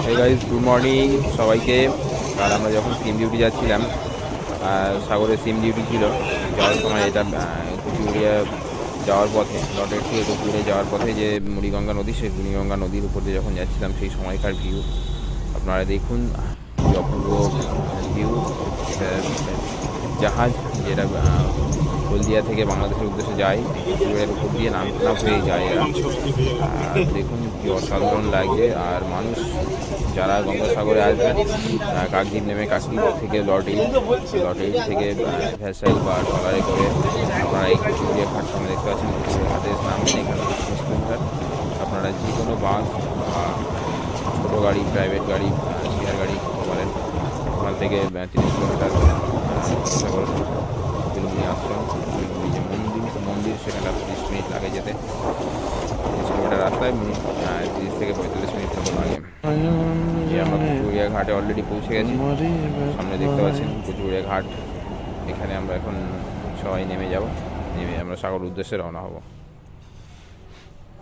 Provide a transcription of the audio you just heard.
Hey guys, good morning সবাইকে। আর আমরা যখন সিম ডিউটি যাচ্ছিলাম, সাগরের সিম ডিউটি ছিল, যাওয়ার সময় এটা কুচুরিয়া যাওয়ার পথে, লটের থেকে কুচুরিয়া যাওয়ার পথে যে মুড়িগঙ্গা নদী, সেই মুড়িগঙ্গা নদীর উপর দিয়ে যখন যাচ্ছিলাম, সেই সময়কার ভিউ আপনারা দেখুন। কি অপূর্ব ভিউ। জাহাজ যেটা হলদিয়া থেকে বাংলাদেশের উদ্দেশ্যে যায়, কুচুরিয়ার উপর দিয়ে নাম হয়ে যায় এরা। দেখুন কি অসাধারণ লাগছে। আর মানুষ যারা গঙ্গাসাগরে আসবেন, কাকদ্বীপ নেমে কাকদ্বীপ থেকে লটেই থেকে ভ্যাসেল বা ট্রলারে করে আপনারা এই কুচুরিয়া ঘাট সামনে দেখতে পাচ্ছেন। কুচুরিয়া ঘাটে নামবেন, এখানে 19 কিলোমিটার। আপনারা যে কোনো বাস বা ছোটো গাড়ি, প্রাইভেট গাড়ি, শেয়ার গাড়ি বলেন, ওখান থেকে 30 কিলোমিটার গঙ্গাসাগর বেলুগুড়ি আশ্রম, বেলুগুড়ি যে মন্দির সেখানে 30 মিনিট লাগে যেতে। 30 কিলোমিটার রাস্তায় 30 থেকে 45 মিনিট মতো লাগে। আমরা কুচুরিয়া ঘাটে অলরেডি পৌঁছে গেছি। সামনে দেখতে পাচ্ছেন কুচুরিয়া ঘাট। এখানে আমরা এখন সবাই নেমে যাব, নেমে আমরা সাগর উদ্দেশ্যে রওনা হব।